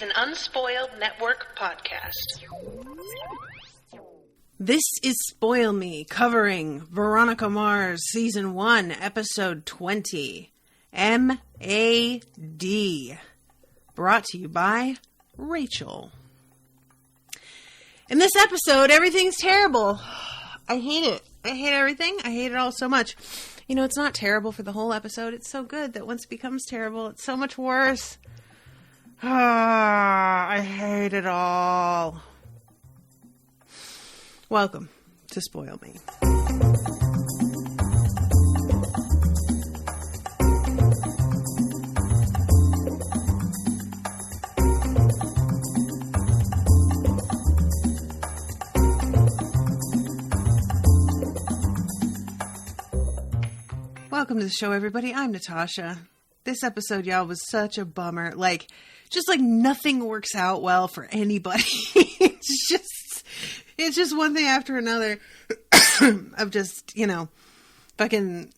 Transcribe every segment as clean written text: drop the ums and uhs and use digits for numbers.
an Unspoiled Network podcast. This is Spoil Me, covering Veronica Mars, Season 1, Episode 20, M.A.D. Brought to you by Rachel. In this episode, everything's terrible. I hate it. I hate everything. I hate it all so much. You know, it's not terrible for the whole episode. It's so good that once it becomes terrible, it's so much worse. I hate it all. Welcome to Spoil Me. Welcome to the show, everybody. I'm Natasha. This episode, y'all, was such a bummer. Just nothing works out well for anybody. It's just one thing after another of just, fucking,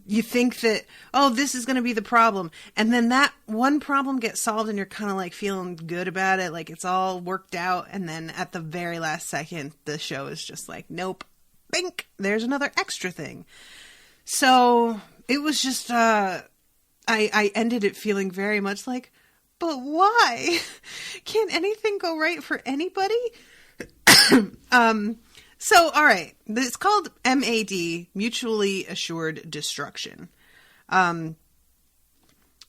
you think that, oh, this is going to be the problem. And then that one problem gets solved and you're kind of feeling good about it. It's all worked out. And then at the very last second, the show is just nope, bink, there's another extra thing. So it was just, I ended it feeling very much but why? Can't anything go right for anybody? So, all right. It's called M.A.D, Mutually Assured Destruction.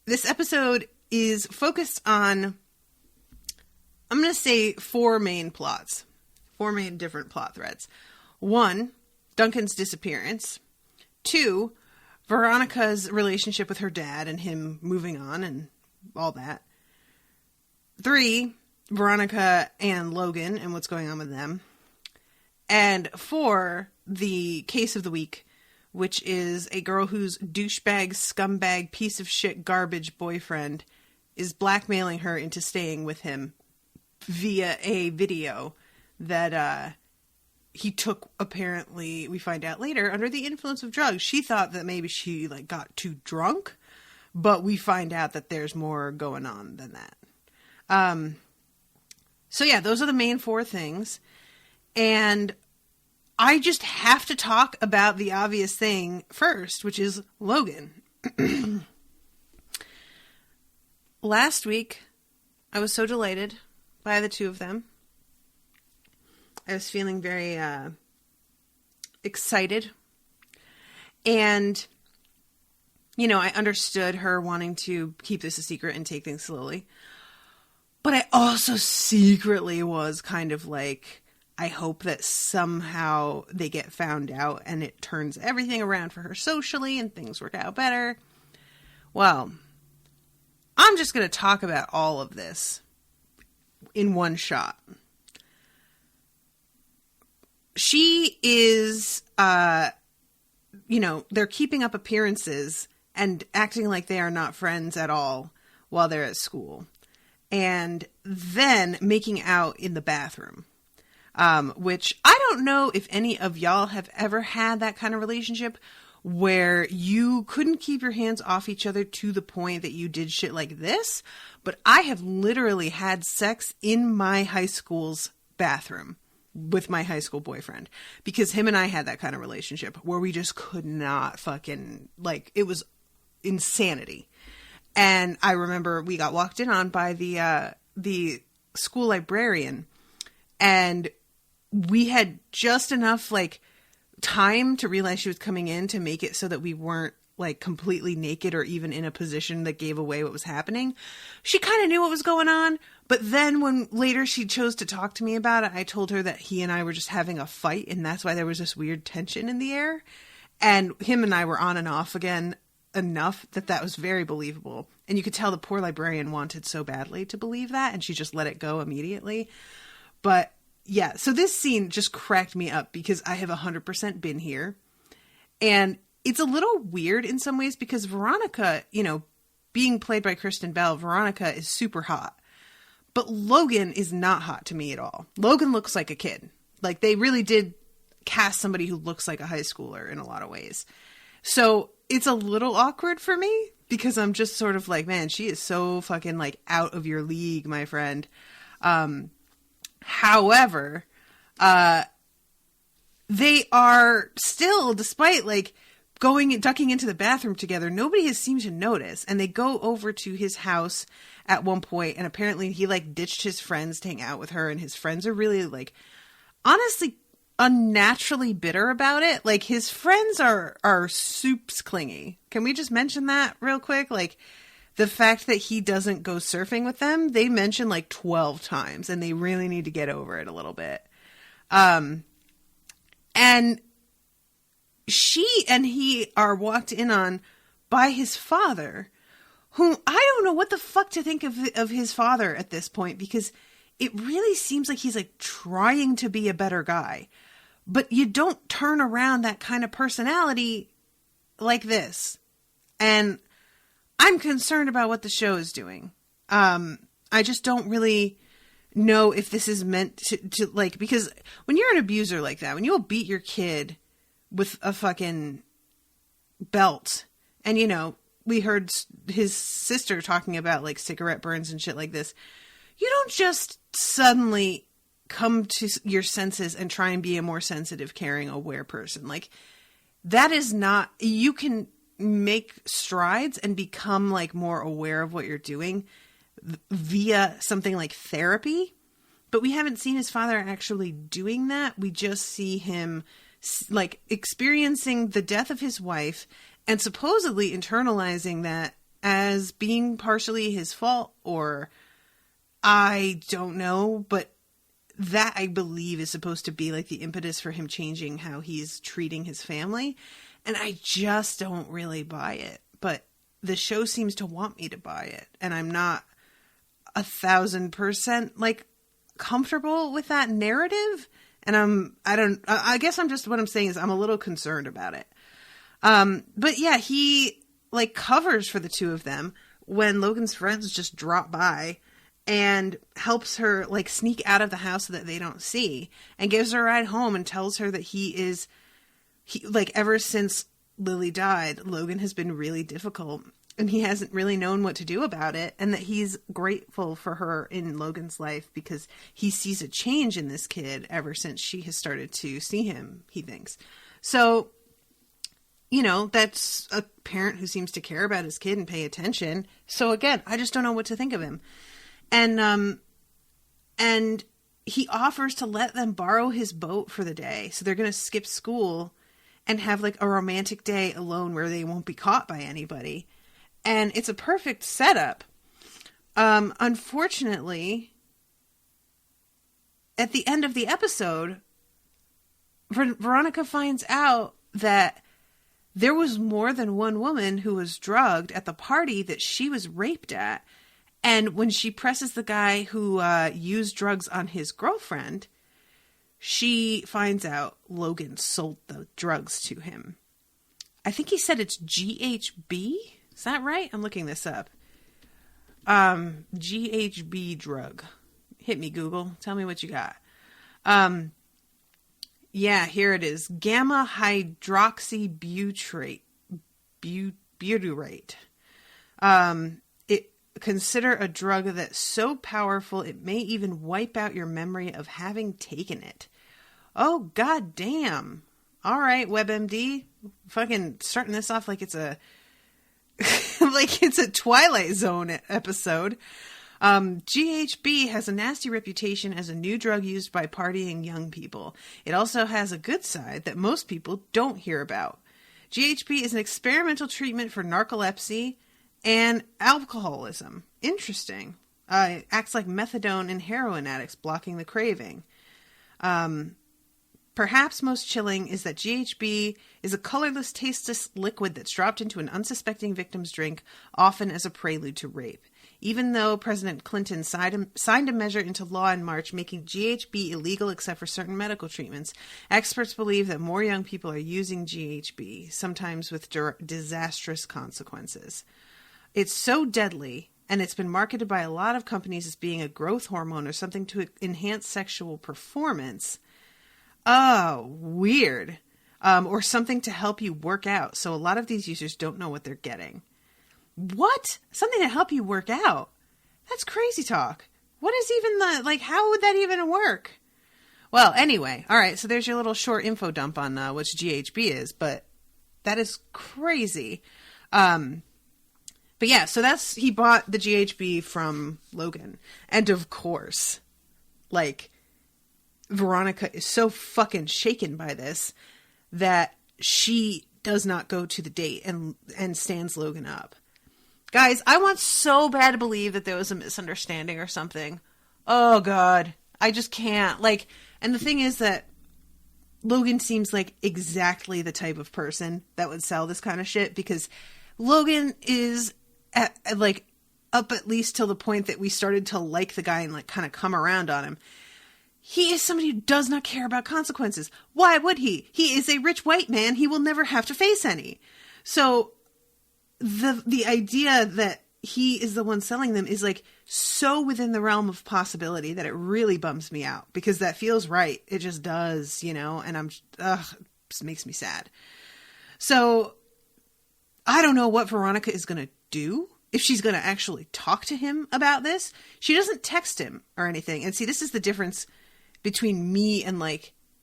This episode is focused on, I'm going to say 4 main plots. 4 main different plot threads. 1, Duncan's disappearance. 2, Veronica's relationship with her dad and him moving on and all that. 3, Veronica and Logan and what's going on with them. And 4, the case of the week, which is a girl whose douchebag, scumbag, piece of shit, garbage boyfriend is blackmailing her into staying with him via a video that he took, apparently, we find out later, under the influence of drugs. She thought that maybe she got too drunk, but we find out that there's more going on than that. So yeah, those are the main 4 things. And I just have to talk about the obvious thing first, which is Logan. Last week, I was so delighted by the 2 of them. I was feeling very excited. And, I understood her wanting to keep this a secret and take things slowly. But I also secretly was kind of I hope that somehow they get found out and it turns everything around for her socially and things work out better. Well, I'm just going to talk about all of this in one shot. She is, they're keeping up appearances and acting like they are not friends at all while they're at school. And then making out in the bathroom, which I don't know if any of y'all have ever had that kind of relationship where you couldn't keep your hands off each other to the point that you did shit like this. But I have literally had sex in my high school's bathroom with my high school boyfriend, because him and I had that kind of relationship where we just could not fucking, it was insanity. And I remember we got walked in on by the school librarian, and we had just enough time to realize she was coming in to make it so that we weren't completely naked or even in a position that gave away what was happening. She kind of knew what was going on, but then when later she chose to talk to me about it, I told her that he and I were just having a fight, and that's why there was this weird tension in the air. And him and I were on and off again enough that was very believable. And you could tell the poor librarian wanted so badly to believe that, and she just let it go immediately. But yeah, so this scene just cracked me up because I have 100% been here. And it's a little weird in some ways because Veronica, being played by Kristen Bell, Veronica is super hot. But Logan is not hot to me at all. Logan looks like a kid. They really did cast somebody who looks like a high schooler in a lot of ways. So it's a little awkward for me because I'm just sort of like, man, she is so fucking like out of your league, my friend. However, they are still, despite like ducking into the bathroom together, nobody has seemed to notice. And they go over to his house at one point, and apparently he like ditched his friends to hang out with her, and his friends are really like, honestly, unnaturally bitter about it. Like, his friends are soups clingy. Can we just mention that real quick? Like, the fact that he doesn't go surfing with them, they mention like 12 times, and they really need to get over it a little bit. And she and he are walked in on by his father, whom I don't know what the fuck to think of his father at this point, because it really seems like he's like trying to be a better guy, but you don't turn around that kind of personality like this. And I'm concerned about what the show is doing. I just don't really know if this is meant to like, because when you're an abuser like that, when you'll beat your kid with a fucking belt, and you know, we heard his sister talking about like cigarette burns and shit like this, you don't just suddenly come to your senses and try and be a more sensitive, caring, aware person. Like, that is not, you can make strides and become like more aware of what you're doing via something like therapy, but we haven't seen his father actually doing that. We just see him like experiencing the death of his wife and supposedly internalizing that as being partially his fault, or I don't know, but that I believe is supposed to be like the impetus for him changing how he's treating his family. And I just don't really buy it, but the show seems to want me to buy it. And I'm not 1,000% like comfortable with that narrative. And I guess I'm just, what I'm saying is I'm a little concerned about it. But yeah, he like covers for the two of them when Logan's friends just drop by and helps her like sneak out of the house so that they don't see, and gives her a ride home and tells her that he like, ever since Lily died, Logan has been really difficult and he hasn't really known what to do about it, and that he's grateful for her in Logan's life because he sees a change in this kid ever since she has started to see him, he thinks. So, you know, that's a parent who seems to care about his kid and pay attention. So again, I just don't know what to think of him. And he offers to let them borrow his boat for the day. So they're going to skip school and have like a romantic day alone where they won't be caught by anybody. And it's a perfect setup. Unfortunately, at the end of the episode, Veronica finds out that there was more than one woman who was drugged at the party that she was raped at. And when she presses the guy who used drugs on his girlfriend, she finds out Logan sold the drugs to him. I think he said it's GHB. Is that right? I'm looking this up. GHB drug. Hit me, Google. Tell me what you got. Yeah, here it is. Gamma hydroxybutyrate. Butyrate. Consider a drug that's so powerful it may even wipe out your memory of having taken it. Oh, god damn. All right, WebMD. Fucking starting this off like it's a like it's a Twilight Zone episode. GHB has a nasty reputation as a new drug used by partying young people. It also has a good side that most people don't hear about. GHB is an experimental treatment for narcolepsy and alcoholism. Interesting. It acts like methadone in heroin addicts, blocking the craving. Perhaps most chilling is that GHB is a colorless, tasteless liquid that's dropped into an unsuspecting victim's drink, often as a prelude to rape. Even though President Clinton signed a measure into law in March making GHB illegal except for certain medical treatments, experts believe that more young people are using GHB, sometimes with disastrous consequences. It's so deadly, and it's been marketed by a lot of companies as being a growth hormone or something to enhance sexual performance. Oh, weird. Or something to help you work out. So a lot of these users don't know what they're getting. What? Something to help you work out? That's crazy talk. What is even how would that even work? Well, anyway, all right, so there's your little short info dump on what GHB is, but that is crazy. But yeah, so he bought the GHB from Logan. And of course, Veronica is so fucking shaken by this that she does not go to the date and stands Logan up. Guys, I want so bad to believe that there was a misunderstanding or something. Oh, God. I just can't. And the thing is that Logan seems like exactly the type of person that would sell this kind of shit, because Logan is up at least till the point that we started to like the guy and kind of come around on him. He is somebody who does not care about consequences. Why would he? He is a rich white man. He will never have to face any. So the idea that he is the one selling them is so within the realm of possibility that it really bums me out, because that feels right. It just does, and it just makes me sad. So I don't know what Veronica is going to do, if she's going to actually talk to him about this. She doesn't text him or anything. And see, this is the difference between me and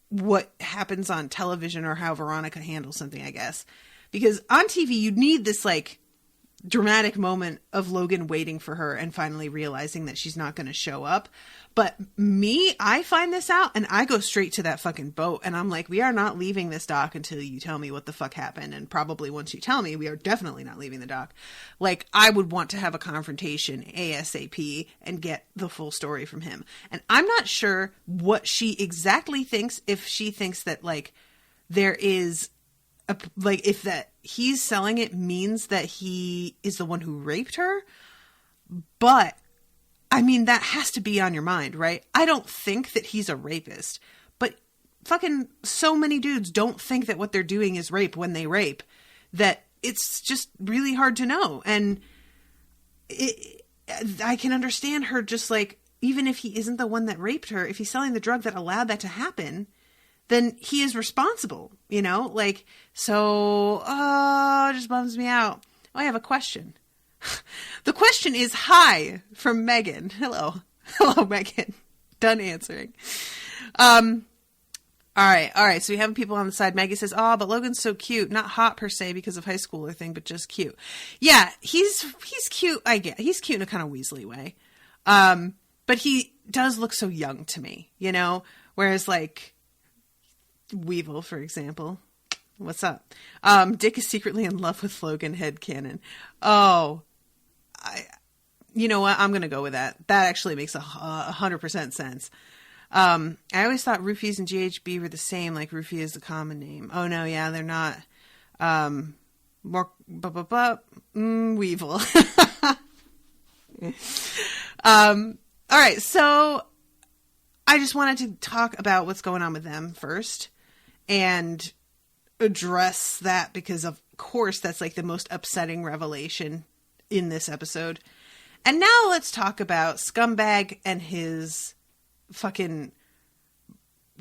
what happens on television or how Veronica handles something, I guess. Because on TV, you need this dramatic moment of Logan waiting for her and finally realizing that she's not going to show up. But me, I find this out and I go straight to that fucking boat. And I'm like, we are not leaving this dock until you tell me what the fuck happened. And probably once you tell me, we are definitely not leaving the dock. I would want to have a confrontation ASAP and get the full story from him. And I'm not sure what she exactly thinks, if she thinks that there is if that he's selling it means that he is the one who raped her. But I mean, that has to be on your mind, right? I don't think that he's a rapist, but fucking so many dudes don't think that what they're doing is rape when they rape, that it's just really hard to know. And I can understand her just even if he isn't the one that raped her, if he's selling the drug that allowed that to happen, then he is responsible, so, it just bums me out. Oh, I have a question. The question is, hi, from Megan. Hello. Hello, Megan. Done answering. All right. So we have people on the side. Maggie says, but Logan's so cute. Not hot per se because of high schooler thing, but just cute. Yeah, he's cute. I get he's cute in a kind of Weasley way. But he does look so young to me, whereas Weevil, for example. What's up? Dick is secretly in love with Logan headcanon. Oh, you know what? I'm going to go with that. That actually makes 100% sense. I always thought roofies and GHB were the same, roofie is the common name. Oh no, yeah, they're not. Weevil. All right, so I just wanted to talk about what's going on with them first and address that, because of course that's the most upsetting revelation in this episode. And now let's talk about Scumbag and his fucking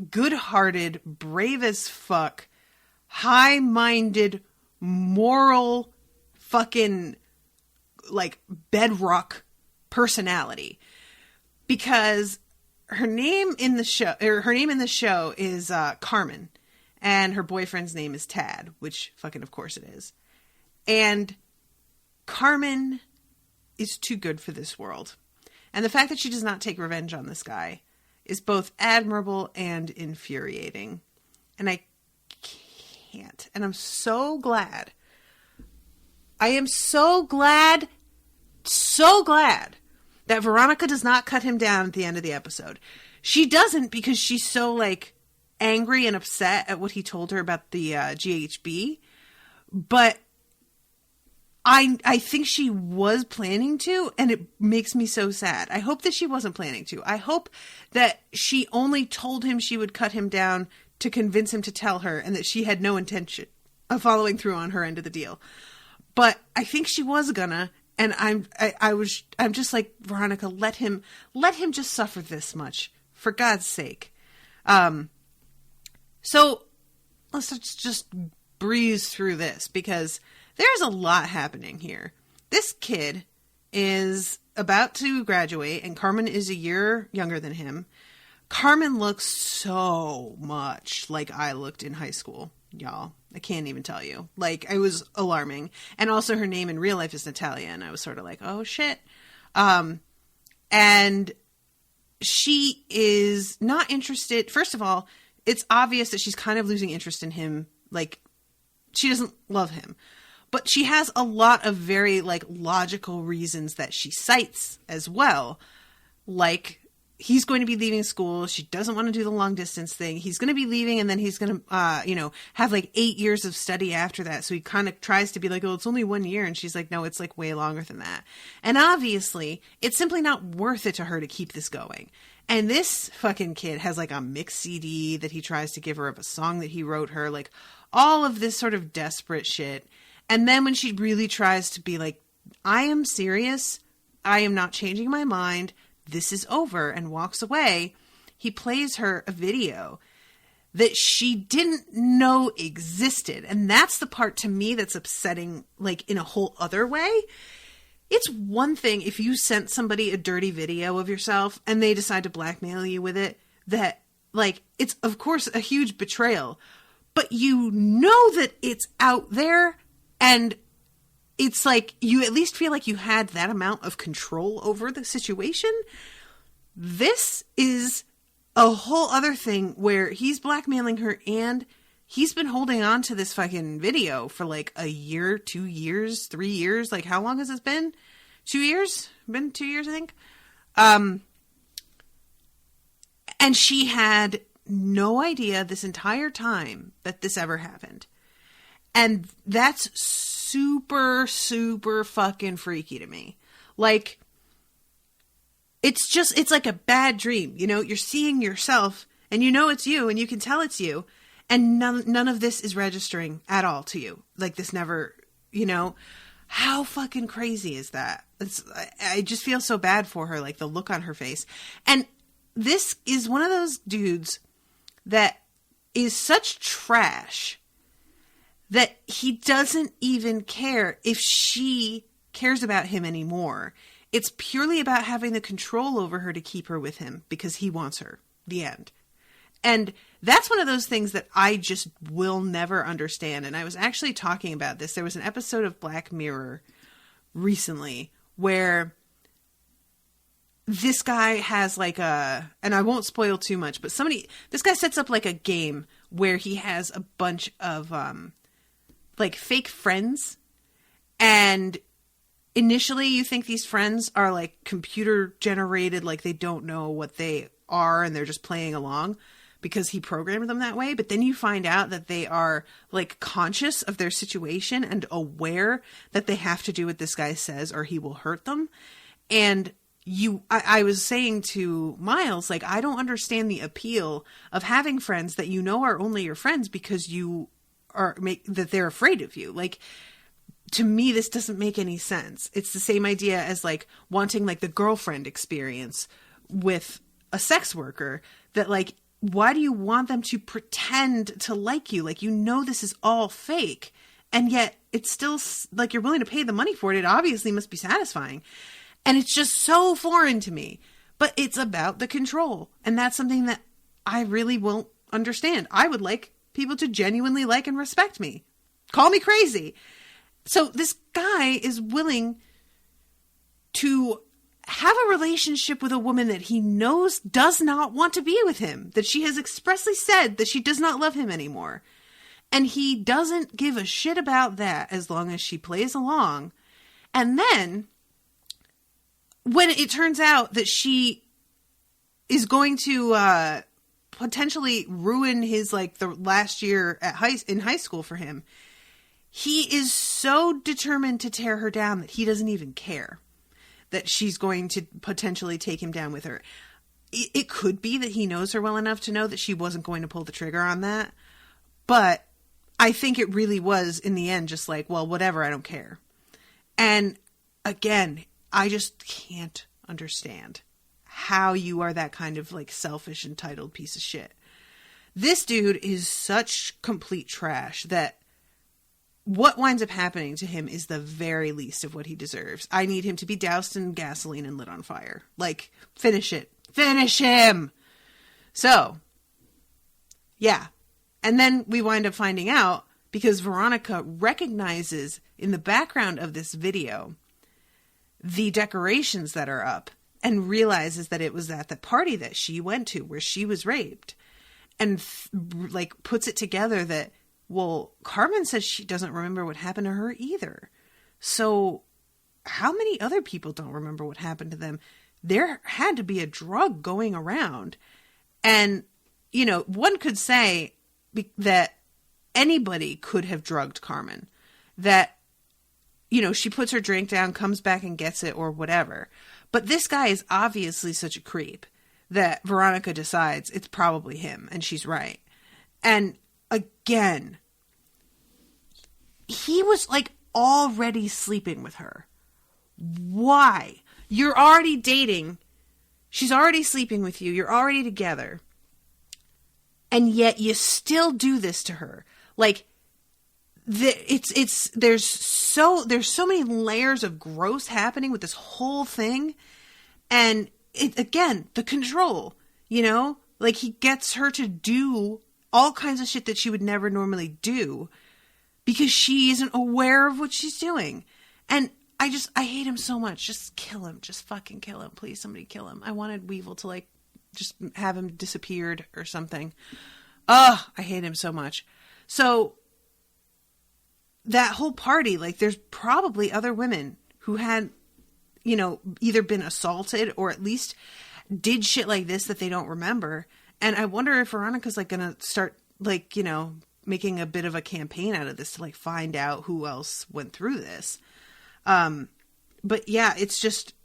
good-hearted, brave as fuck, high-minded, moral fucking bedrock personality. Because her name in the show is Carmen, and her boyfriend's name is Tad, which fucking of course it is. And Carmen is too good for this world. And the fact that she does not take revenge on this guy is both admirable and infuriating. And I can't. And I'm so glad. I am so glad that Veronica does not cut him down at the end of the episode. She doesn't, because she's so angry and upset at what he told her about the GHB. But I think she was planning to, and it makes me so sad. I hope that she wasn't planning to. I hope that she only told him she would cut him down to convince him to tell her, and that she had no intention of following through on her end of the deal. But I think she was gonna. And I'm just Veronica, let him just suffer this much, for God's sake. So let's just breeze through this, because there's a lot happening here. this kid is about to graduate, and Carmen is a year younger than him. Carmen looks so much like I looked in high school, y'all. I can't even tell you. Like, it was alarming. And also her name in real life is Natalia, and I was sort of like, oh, shit. And she is not interested. First of all, it's obvious that she's kind of losing interest in him. Like, she doesn't love him. But she has a lot of very, like, logical reasons that she cites as well. Like, he's going to be leaving school. She doesn't want to do the long distance thing. He's going to be leaving, and then he's going to, have like 8 years of study after that. So he kind of tries to be like, oh, it's only 1 year. And she's like, no, it's like way longer than that. And obviously, it's simply not worth it to her to keep this going. And this fucking kid has like a mix CD that he tries to give her of a song that he wrote her, like all of this sort of desperate shit. And then when she really tries to be like, I am serious, I am not changing my mind, this is over, and walks away, he plays her a video that she didn't know existed. And that's the part to me that's upsetting, like, in a whole other way. It's one thing if you sent somebody a dirty video of yourself and they decide to blackmail you with it, that, like, it's of course a huge betrayal, but you know that it's out there, and it's like you at least feel like you had that amount of control over the situation. This is a whole other thing where he's blackmailing her, and he's been holding on to this fucking video for like a year, 2 years, 3 years. Like, how long has this been? 2 years? Been 2 years, I think. And she had no idea this entire time that this ever happened. And that's super, super fucking freaky to me. Like, it's like a bad dream. You know, you're seeing yourself, and you know it's you, and you can tell it's you, and none of this is registering at all to you. Like, this never, how fucking crazy is that? I just feel so bad for her, like the look on her face. And this is one of those dudes that is such trash that he doesn't even care if she cares about him anymore. It's purely about having the control over her to keep her with him because he wants her. The end. And that's one of those things that I just will never understand. And I was actually talking about this. There was an episode of Black Mirror recently where this guy has like and I won't spoil too much, but this guy sets up like a game where he has a bunch of, like fake friends, and initially you think these friends are like computer generated, like they don't know what they are and they're just playing along because he programmed them that way. But then you find out that they are like conscious of their situation and aware that they have to do what this guy says or he will hurt them. And I was saying to Miles, like, I don't understand the appeal of having friends that you know are only your friends because that they're afraid of you. Like, to me, this doesn't make any sense. It's the same idea as like wanting like the girlfriend experience with a sex worker, that like, why do you want them to pretend to like you? Like, this is all fake, and yet it's still like you're willing to pay the money for it. It obviously must be satisfying. And it's just so foreign to me, but it's about the control. And that's something that I really won't understand. I would like people to genuinely like and respect me. Call me crazy. So this guy is willing to have a relationship with a woman that he knows does not want to be with him, that she has expressly said that she does not love him anymore. And he doesn't give a shit about that as long as she plays along. And then when it turns out that she is going to potentially ruin his, like, the last year in high school for him, he is so determined to tear her down that he doesn't even care that she's going to potentially take him down with her. It could be that he knows her well enough to know that she wasn't going to pull the trigger on that. But I think it really was, in the end, just like, well, whatever, I don't care. And again, I just can't understand how you are that kind of like selfish, entitled piece of shit. This dude is such complete trash that what winds up happening to him is the very least of what he deserves. I need him to be doused in gasoline and lit on fire. Like, finish it. Finish him! So, yeah. And then we wind up finding out, because Veronica recognizes in the background of this video the decorations that are up, and realizes that it was at the party that she went to where she was raped, and like puts it together that, well, Carmen says she doesn't remember what happened to her either. So how many other people don't remember what happened to them? There had to be a drug going around. And, you know, one could say that anybody could have drugged Carmen. That, you know, she puts her drink down, comes back and gets it or whatever. But this guy is obviously such a creep that Veronica decides it's probably him, and she's right. And again, he was like already sleeping with her. Why? You're already dating. She's already sleeping with you. You're already together. And yet you still do this to her. Like, there's so many layers of gross happening with this whole thing. And it, again, the control, you know, like he gets her to do all kinds of shit that she would never normally do because she isn't aware of what she's doing. And I hate him so much. Just kill him. Just fucking kill him. Please, somebody kill him. I wanted Weevil to like just have him disappeared or something. Ugh, I hate him so much. So that whole party, like there's probably other women who had, you know, either been assaulted or at least did shit like this that they don't remember. And I wonder if Veronica's like going to start like, you know, making a bit of a campaign out of this to like find out who else went through this. But yeah, it's just,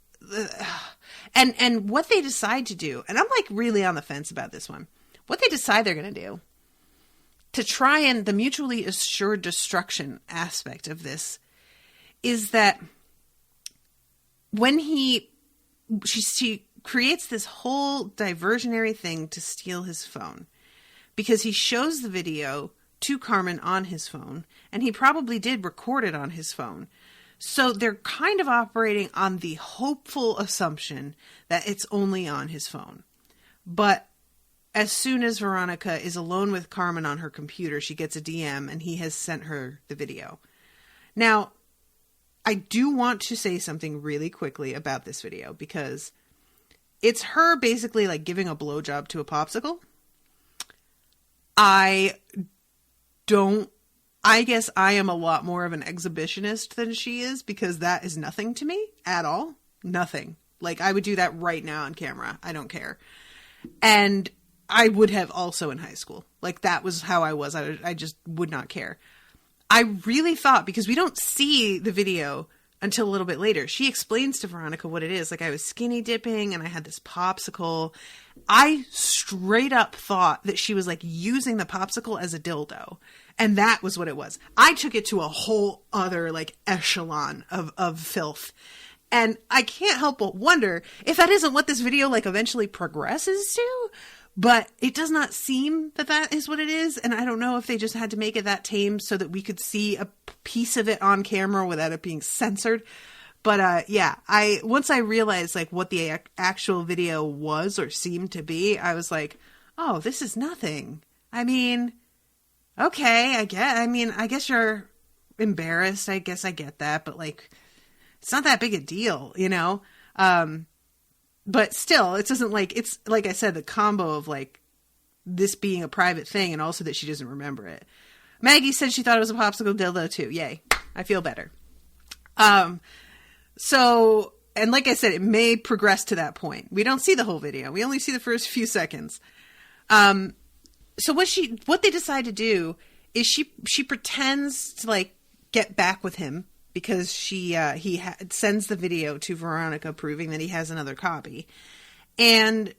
and what they decide to do, and I'm like really on the fence about this one, what they decide they're going to do to try and the mutually assured destruction aspect of this is that when she creates this whole diversionary thing to steal his phone because he shows the video to Carmen on his phone, and he probably did record it on his phone. So they're kind of operating on the hopeful assumption that it's only on his phone. But as soon as Veronica is alone with Carmen on her computer, she gets a DM and he has sent her the video. Now, I do want to say something really quickly about this video because it's her basically like giving a blowjob to a popsicle. I guess I am a lot more of an exhibitionist than she is because that is nothing to me at all. Nothing. Like I would do that right now on camera. I don't care. And I would have also in high school. Like that was how I was. I just would not care. I really thought, because we don't see the video until a little bit later. She explains to Veronica what it is. Like I was skinny dipping and I had this popsicle. I straight up thought that she was like using the popsicle as a dildo. And that was what it was. I took it to a whole other like echelon of filth. And I can't help but wonder if that isn't what this video like eventually progresses to. But it does not seem that that is what it is. And I don't know if they just had to make it that tame so that we could see a piece of it on camera without it being censored. But yeah, once I realized like what the actual video was or seemed to be, I was like, oh, this is nothing. I mean, okay, I guess you're embarrassed. I guess I get that. But like, it's not that big a deal, you know? But still, it doesn't like, it's like I said, the combo of like this being a private thing and also that she doesn't remember it. Maggie said she thought it was a popsicle dildo too. Yay. I feel better. So, and like I said, it may progress to that point. We don't see the whole video. We only see the first few seconds. So what they decide to do is she pretends to like get back with him because he sends the video to Veronica proving that he has another copy. And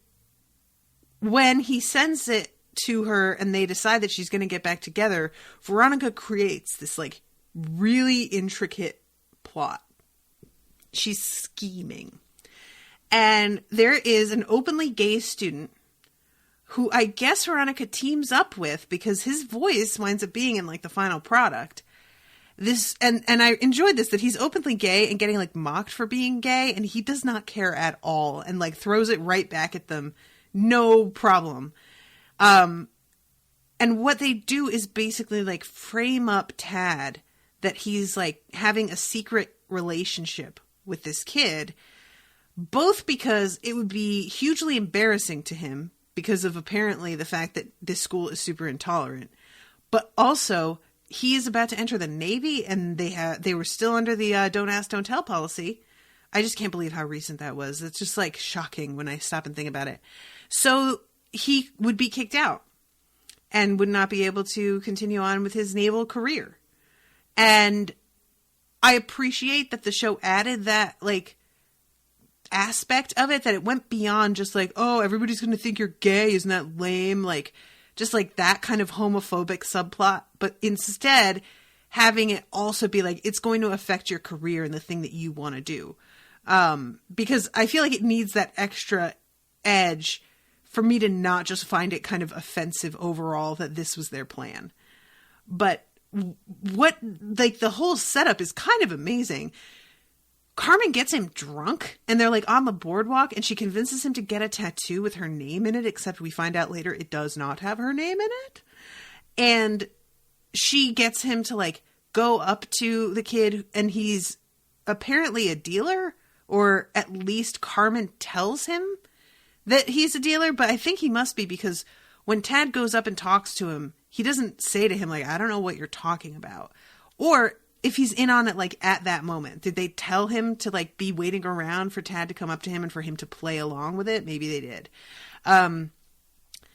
when he sends it to her and they decide that she's going to get back together, Veronica creates this like really intricate plot. She's scheming. And there is an openly gay student who I guess Veronica teams up with because his voice winds up being in like the final product. and I enjoyed this, that he's openly gay and getting like mocked for being gay, and he does not care at all, and like throws it right back at them. No problem. And what they do is basically like frame up Tad that he's like having a secret relationship with this kid, both because it would be hugely embarrassing to him because of apparently the fact that this school is super intolerant, but also he is about to enter the Navy, and they were still under the don't ask, don't tell policy. I just can't believe how recent that was. It's just like shocking when I stop and think about it. So he would be kicked out and would not be able to continue on with his naval career. And I appreciate that the show added that like aspect of it, that it went beyond just like, oh, everybody's going to think you're gay. Isn't that lame? Like, just like that kind of homophobic subplot, but instead having it also be like, it's going to affect your career and the thing that you want to do. Because I feel like it needs that extra edge for me to not just find it kind of offensive overall that this was their plan. But what, like, the whole setup is kind of amazing. Carmen gets him drunk, and they're like on the boardwalk, and she convinces him to get a tattoo with her name in it, except we find out later it does not have her name in it. And she gets him to like go up to the kid, and he's apparently a dealer, or at least Carmen tells him that he's a dealer, but I think he must be, because when Tad goes up and talks to him, he doesn't say to him like, I don't know what you're talking about. Or if he's in on it, like at that moment, did they tell him to like be waiting around for Tad to come up to him and for him to play along with it? Maybe they did.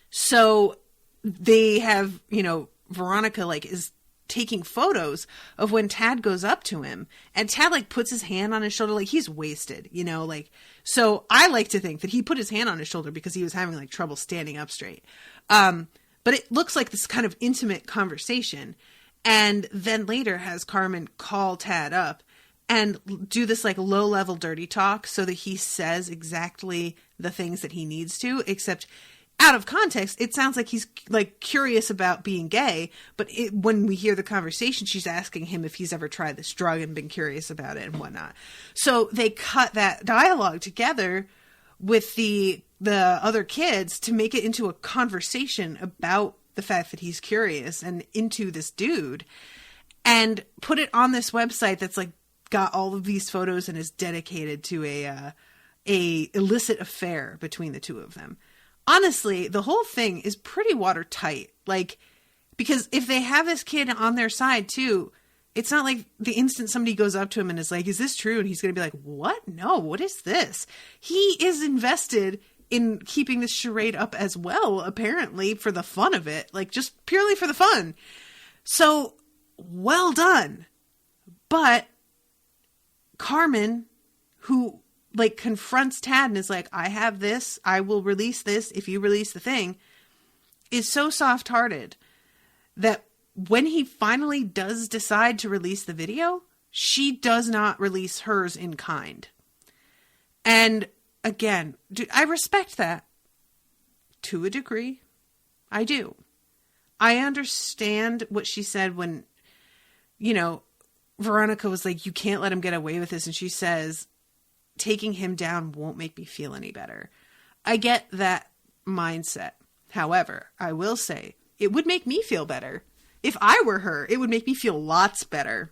So they have, you know, Veronica like is taking photos of when Tad goes up to him, and Tad like puts his hand on his shoulder, like he's wasted, you know, like, so I like to think that he put his hand on his shoulder because he was having like trouble standing up straight. But it looks like this kind of intimate conversation. And then later has Carmen call Tad up and do this like low level dirty talk so that he says exactly the things that he needs to, except out of context, it sounds like he's like curious about being gay. But when we hear the conversation, she's asking him if he's ever tried this drug and been curious about it and whatnot. So they cut that dialogue together with the other kids to make it into a conversation about the fact that he's curious and into this dude, and put it on this website that's like got all of these photos and is dedicated to a illicit affair between the two of them. Honestly, the whole thing is pretty watertight. Like, because if they have this kid on their side too, it's not like the instant somebody goes up to him and is like, is this true? And he's going to be like, what? No, what is this? He is invested in keeping this charade up as well, apparently, for the fun of it. Like, just purely for the fun. So, well done. But Carmen, who, like, confronts Tad and is like, I have this, I will release this if you release the thing, is so soft-hearted that when he finally does decide to release the video, she does not release hers in kind. And again, dude, I respect that to a degree. I do. I understand what she said when, you know, Veronica was like, you can't let him get away with this. And she says, taking him down won't make me feel any better. I get that mindset. However, I will say it would make me feel better. If I were her, it would make me feel lots better.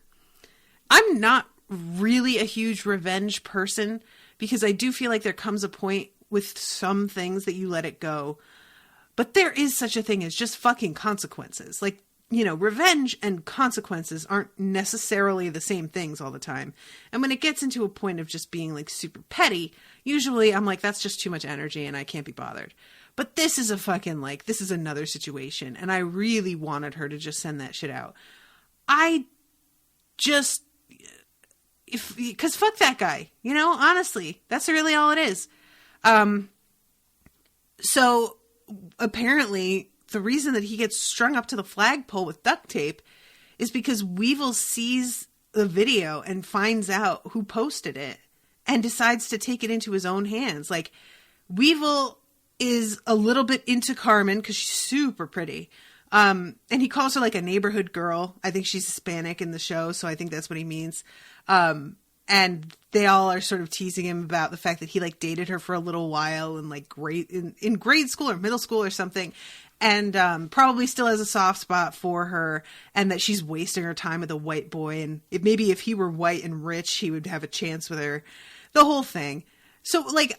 I'm not really a huge revenge person, because I do feel like there comes a point with some things that you let it go. But there is such a thing as just fucking consequences. Like, you know, revenge and consequences aren't necessarily the same things all the time. And when it gets into a point of just being like super petty, usually I'm like, that's just too much energy and I can't be bothered. But this is a fucking like, this is another situation. And I really wanted her to just send that shit out. Because fuck that guy, you know, honestly, that's really all it is. So apparently the reason that he gets strung up to the flagpole with duct tape is because Weevil sees the video and finds out who posted it and decides to take it into his own hands. Like, Weevil is a little bit into Carmen because she's super pretty. And he calls her like a neighborhood girl. I think she's Hispanic in the show, so I think that's what he means. And they all are sort of teasing him about the fact that he like dated her for a little while and like in grade school or middle school or something. And probably still has a soft spot for her, and that she's wasting her time with a white boy. And maybe if he were white and rich, he would have a chance with her. The whole thing. So like,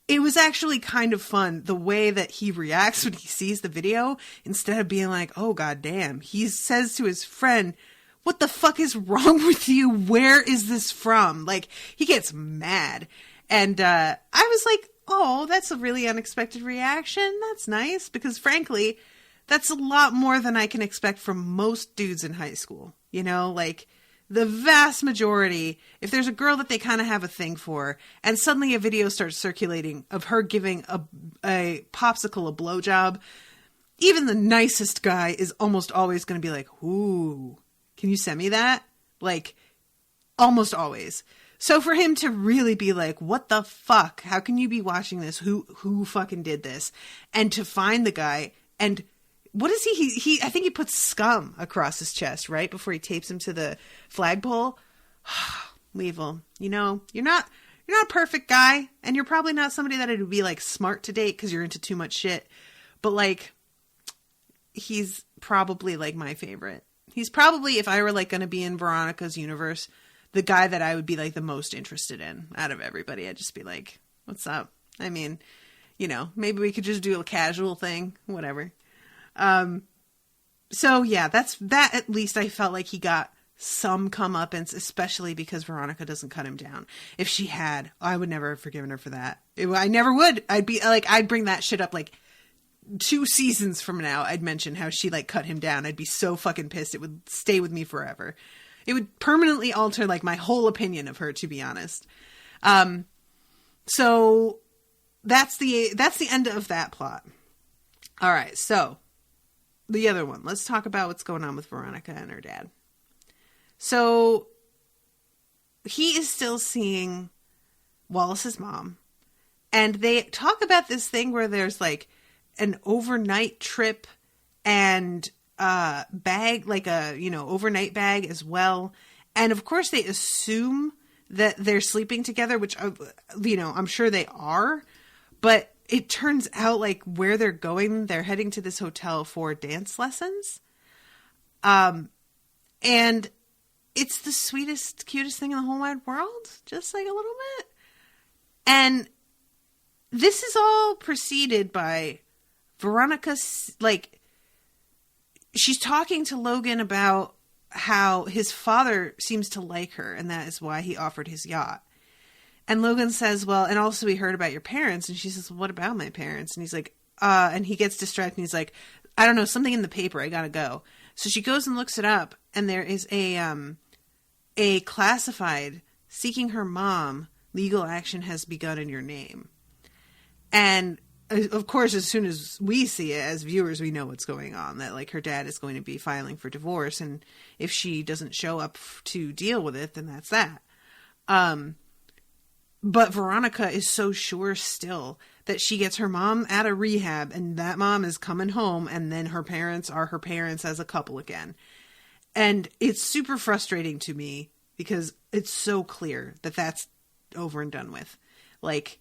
it was actually kind of fun the way that he reacts when he sees the video. Instead of being like, oh, goddamn, he says to his friend, what the fuck is wrong with you? Where is this from? Like, he gets mad. And I was like, oh, that's a really unexpected reaction. That's nice. Because frankly, that's a lot more than I can expect from most dudes in high school. You know, like the vast majority, if there's a girl that they kind of have a thing for, and suddenly a video starts circulating of her giving a popsicle a blowjob, even the nicest guy is almost always going to be like, ooh, can you send me that? Like, almost always. So for him to really be like, what the fuck? How can you be watching this? Who fucking did this? And to find the guy, and what is he? I think he puts scum across his chest, right? Before he tapes him to the flagpole. Weevil, you know, you're not a perfect guy, and you're probably not somebody that it would be like smart to date because you're into too much shit. But like, he's probably like my favorite. He's probably, if I were like going to be in Veronica's universe, the guy that I would be like the most interested in out of everybody. I'd just be like, what's up? I mean, you know, maybe we could just do a casual thing, whatever. So yeah, that at least I felt like he got some comeuppance, especially because Veronica doesn't cut him down. If she had, I would never have forgiven her for that. I never would. I'd be like, I'd bring that shit up like 2 seasons from now. I'd mention how she like cut him down. I'd be so fucking pissed. It would stay with me forever. It would permanently alter like my whole opinion of her, to be honest. So that's the end of that plot. All right. So the other one, let's talk about what's going on with Veronica and her dad. So he is still seeing Wallace's mom, and they talk about this thing where there's like an overnight trip and bag, like a, you know, overnight bag as well. And of course they assume that they're sleeping together, which, you know, I'm sure they are, but it turns out like where they're going, they're heading to this hotel for dance lessons. And it's the sweetest, cutest thing in the whole wide world, just like a little bit. And this is all preceded by Veronica, like, she's talking to Logan about how his father seems to like her, and that is why he offered his yacht. And Logan says, well, and also we heard about your parents. And she says, well, what about my parents? And he's like, and he gets distracted and he's like, I don't know, something in the paper, I gotta go. So she goes and looks it up, and there is a classified seeking her mom, legal action has begun in your name. And of course, as soon as we see it as viewers, we know what's going on, that like her dad is going to be filing for divorce. And if she doesn't show up to deal with it, then that's that. But Veronica is so sure still that she gets her mom out of rehab, and that mom is coming home, and then her parents are her parents as a couple again. And it's super frustrating to me because it's so clear that that's over and done with. Like,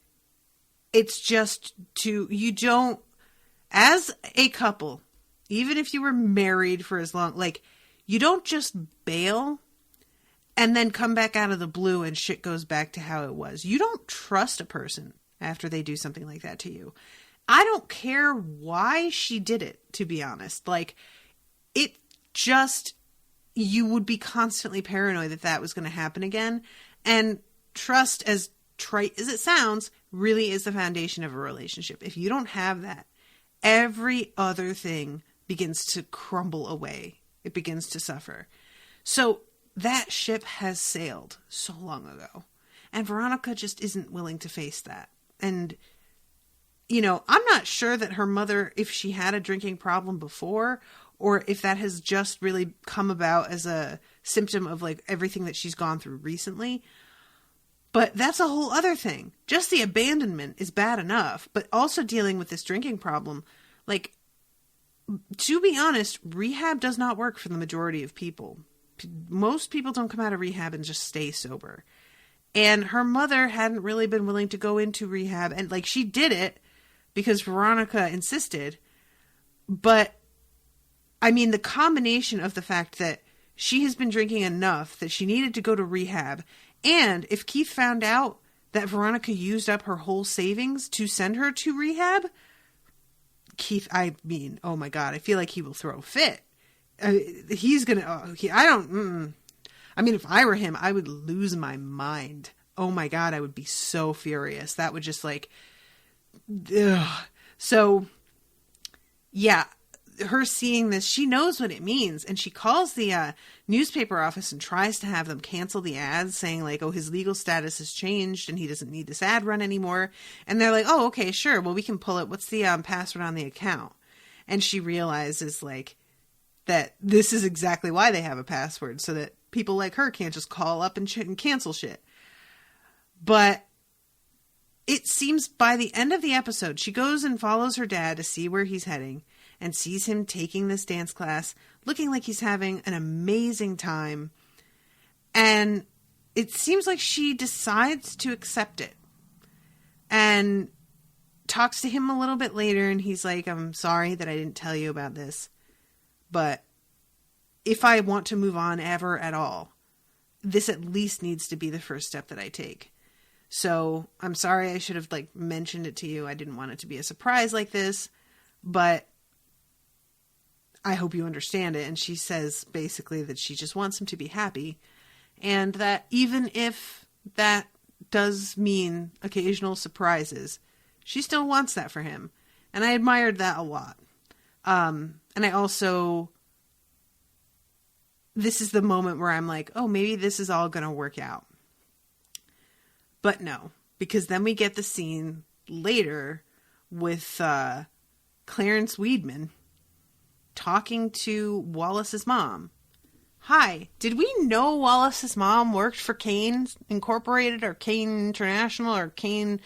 it's just you don't, as a couple, even if you were married for as long, like, you don't just bail and then come back out of the blue and shit goes back to how it was. You don't trust a person after they do something like that to you. I don't care why she did it, to be honest. Like, it just, you would be constantly paranoid that that was going to happen again. And trust, as trite as it sounds, really is the foundation of a relationship. If you don't have that, every other thing begins to crumble away. It begins to suffer. So that ship has sailed so long ago. And Veronica just isn't willing to face that. And, you know, I'm not sure that her mother, if she had a drinking problem before, or if that has just really come about as a symptom of like everything that she's gone through recently. But that's a whole other thing. Just the abandonment is bad enough, but also dealing with this drinking problem. Like, to be honest, rehab does not work for the majority of people. Most people don't come out of rehab and just stay sober. And her mother hadn't really been willing to go into rehab. And, like, she did it because Veronica insisted. But, I mean, the combination of the fact that she has been drinking enough that she needed to go to rehab. And if Keith found out that Veronica used up her whole savings to send her to rehab, Keith, I mean, oh my God, I feel like he will throw a fit. He's going to, I mean, if I were him, I would lose my mind. Oh my God, I would be so furious. That would just like, ugh. So, yeah, her seeing this, she knows what it means. And she calls the newspaper office and tries to have them cancel the ads, saying like, oh, his legal status has changed and he doesn't need this ad run anymore. And they're like, oh, okay, sure. Well, we can pull it. What's the password on the account? And she realizes like that this is exactly why they have a password, so that people like her can't just call up and cancel shit. But it seems by the end of the episode, she goes and follows her dad to see where he's heading and sees him taking this dance class, looking like he's having an amazing time. And it seems like she decides to accept it and talks to him a little bit later. And he's like, I'm sorry that I didn't tell you about this, but if I want to move on ever at all, this at least needs to be the first step that I take. So I'm sorry, I should have like mentioned it to you. I didn't want it to be a surprise like this, but I hope you understand it. And she says basically that she just wants him to be happy, and that even if that does mean occasional surprises, she still wants that for him. And I admired that a lot. And I also, this is the moment where I'm like, oh, maybe this is all going to work out. But no, because then we get the scene later with Clarence Weedman talking to Wallace's mom. Hi, did we know Wallace's mom worked for Kane Incorporated or Kane International or Kane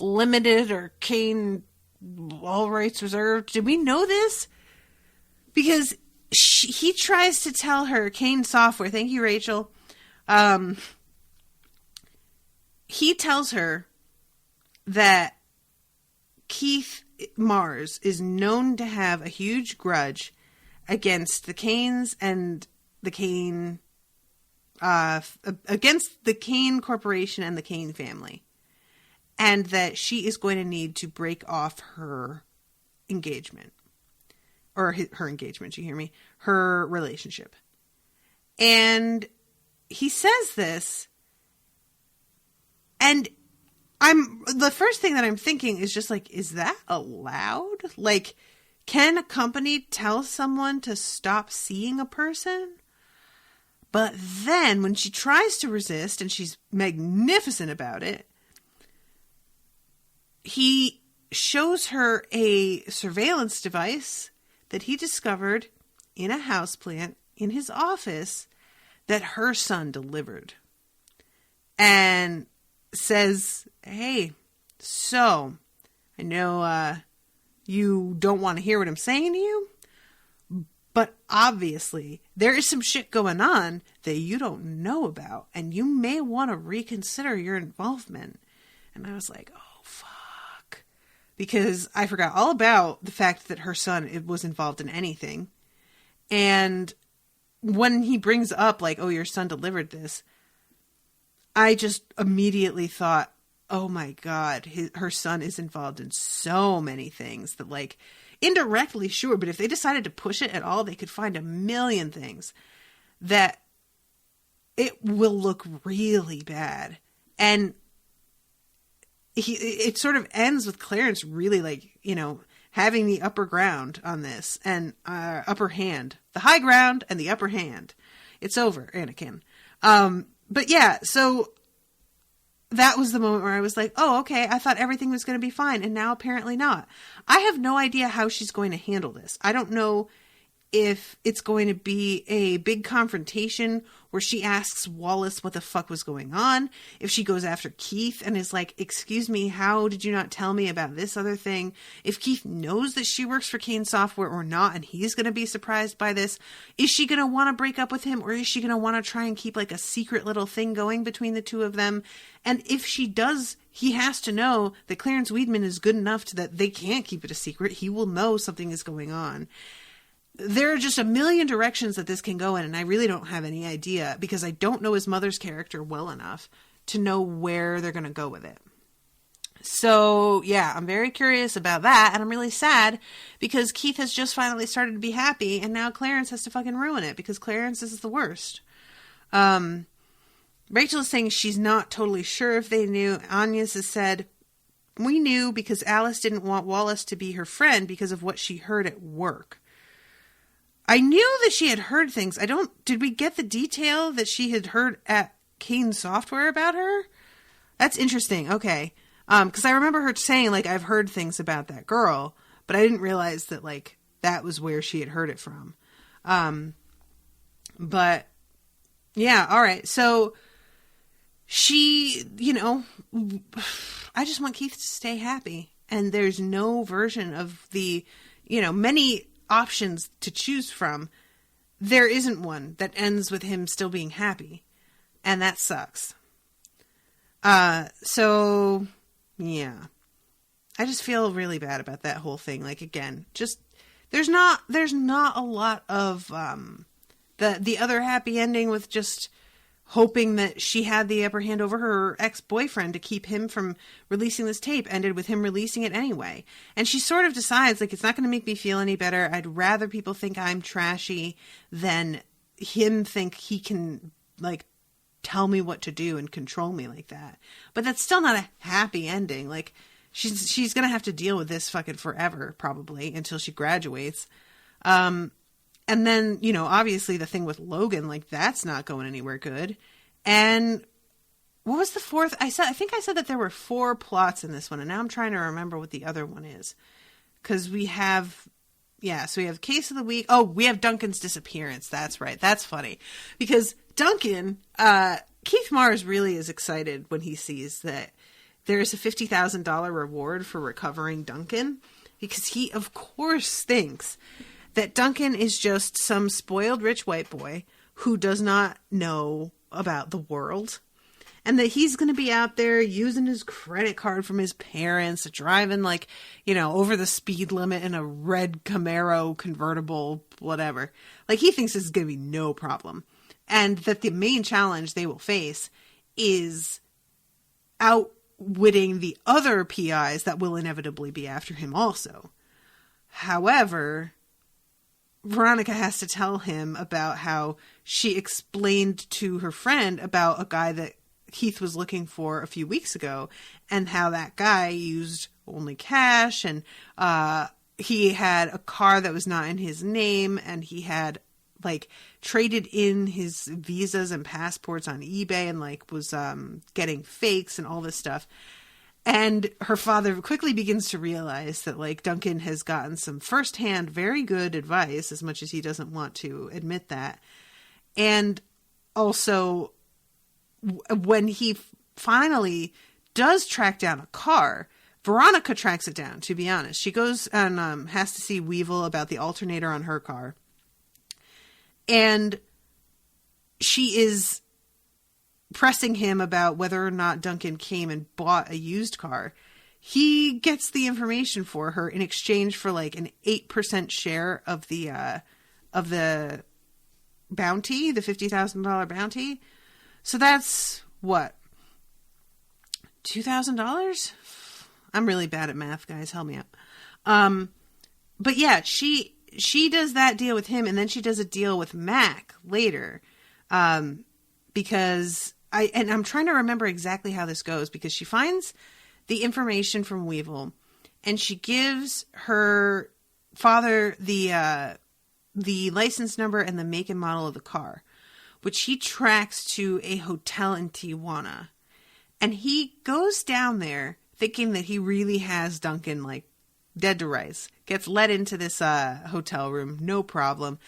Limited or Kane All Rights Reserved? Did we know this? Because he tries to tell her, Kane Software, thank you, Rachel. He tells her that Keith Mars is known to have a huge grudge against the Kanes and the Kane, against the Kane Corporation and the Kane family. And that she is going to need to break off her engagement. Or her engagement, you hear me? Her relationship. And he says this, and the first thing that I'm thinking is just like, is that allowed? Like, can a company tell someone to stop seeing a person? But then when she tries to resist, and she's magnificent about it, he shows her a surveillance device that he discovered in a houseplant in his office that her son delivered. And says, hey, so I know you don't want to hear what I'm saying to you, but obviously there is some shit going on that you don't know about, and you may want to reconsider your involvement. And I was like, oh, fuck. Because I forgot all about the fact that her son was involved in anything. And when he brings up, like, oh, your son delivered this, I just immediately thought, oh my God, her son is involved in so many things that, like, indirectly, sure, but if they decided to push it at all, they could find a million things that it will look really bad. And it sort of ends with Clarence really, like, you know, having the upper ground on this, and upper hand, the high ground and the upper hand. It's over, Anakin. But yeah, so that was the moment where I was like, oh, okay, I thought everything was going to be fine, and now apparently not. I have no idea how she's going to handle this. I don't know if it's going to be a big confrontation where she asks Wallace what the fuck was going on, if she goes after Keith and is like, excuse me, how did you not tell me about this other thing? If Keith knows that she works for Kane Software or not, and he's going to be surprised by this, is she going to want to break up with him, or is she going to want to try and keep like a secret little thing going between the two of them? And if she does, he has to know that Clarence Weidman is good enough that they can't keep it a secret. He will know something is going on. There are just a million directions that this can go in, and I really don't have any idea because I don't know his mother's character well enough to know where they're going to go with it. So, yeah, I'm very curious about that, and I'm really sad because Keith has just finally started to be happy, and now Clarence has to fucking ruin it because Clarence is the worst. Rachel is saying she's not totally sure if they knew. Agnes has said, we knew because Alice didn't want Wallace to be her friend because of what she heard at work. I knew that she had heard things. Did we get the detail that she had heard at Kane Software about her? That's interesting. Okay. Because I remember her saying, like, I've heard things about that girl, but I didn't realize that, like, that was where she had heard it from. But, yeah, all right. So, she, I just want Keith to stay happy. And there's no version of the, many options to choose from. There isn't one that ends with him still being happy. And that sucks. So, yeah. I just feel really bad about that whole thing. Like, again, just, there's not a lot of, the other happy ending with just hoping that she had the upper hand over her ex-boyfriend to keep him from releasing this tape ended with him releasing it anyway. And she sort of decides, like, it's not going to make me feel any better. I'd rather people think I'm trashy than him think he can, like, tell me what to do and control me like that. But that's still not a happy ending. Like, she's going to have to deal with this fucking forever, probably, until she graduates. And then, obviously the thing with Logan, like, that's not going anywhere good. And what was the fourth? I think I said that there were 4 plots in this one, and now I'm trying to remember what the other one is. Because we have, so we have Case of the Week. Oh, we have Duncan's disappearance. That's right. That's funny. Because Duncan, Keith Mars really is excited when he sees that there's a $50,000 reward for recovering Duncan. Because he, of course, thinks that Duncan is just some spoiled rich white boy who does not know about the world. And that he's going to be out there using his credit card from his parents, driving, like, over the speed limit in a red Camaro convertible, whatever. Like, he thinks this is going to be no problem. And that the main challenge they will face is outwitting the other PIs that will inevitably be after him also. However, Veronica has to tell him about how she explained to her friend about a guy that Keith was looking for a few weeks ago, and how that guy used only cash, and he had a car that was not in his name, and he had, like, traded in his visas and passports on eBay and, like, was getting fakes and all this stuff. And her father quickly begins to realize that, like, Duncan has gotten some firsthand, very good advice, as much as he doesn't want to admit that. And also, when he finally does track down a car, Veronica tracks it down, to be honest. She goes and has to see Weevil about the alternator on her car. And she is pressing him about whether or not Duncan came and bought a used car. He gets the information for her in exchange for, like, an 8% share of the bounty, the $50,000 bounty. So that's what? $2,000? I'm really bad at math, guys. Help me out. But yeah, she does that deal with him, and then she does a deal with Mac later. Because I'm trying to remember exactly how this goes, because she finds the information from Weevil, and she gives her father the license number and the make and model of the car, which he tracks to a hotel in Tijuana. And he goes down there thinking that he really has Duncan, like, dead to rights. Gets led into this hotel room, no problem.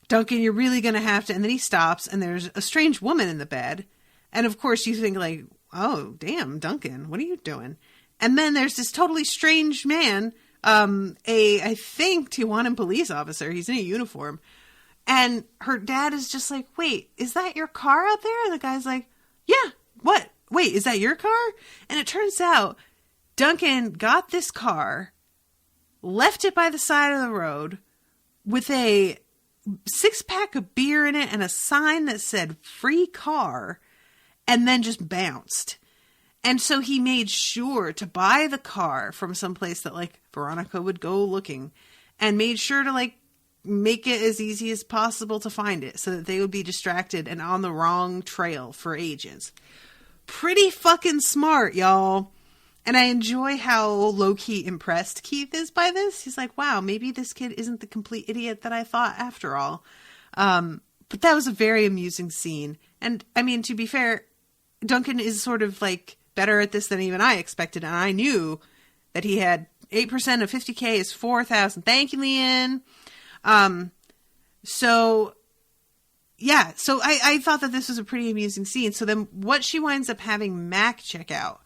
Duncan, you're really going to have to... And then he stops, and there's a strange woman in the bed. And of course you think like, oh, damn, Duncan, what are you doing? And then there's this totally strange man, I think, Tijuanan police officer. He's in a uniform. And her dad is just like, wait, is that your car out there? And the guy's like, yeah, what? Wait, is that your car? And it turns out Duncan got this car, left it by the side of the road with a 6-pack of beer in it and a sign that said free car, and then just bounced. And so he made sure to buy the car from someplace that like Veronica would go looking, and made sure to like make it as easy as possible to find it so that they would be distracted and on the wrong trail for ages. Pretty fucking smart, y'all. And I enjoy how low-key impressed Keith is by this. He's like, wow, maybe this kid isn't the complete idiot that I thought after all. But that was a very amusing scene. And I mean, to be fair, Duncan is sort of like better at this than even I expected. And I knew that he had 8% of 50K is 4,000. Thank you, Leanne. So yeah, so I thought that this was a pretty amusing scene. So then what she winds up having Mac check out,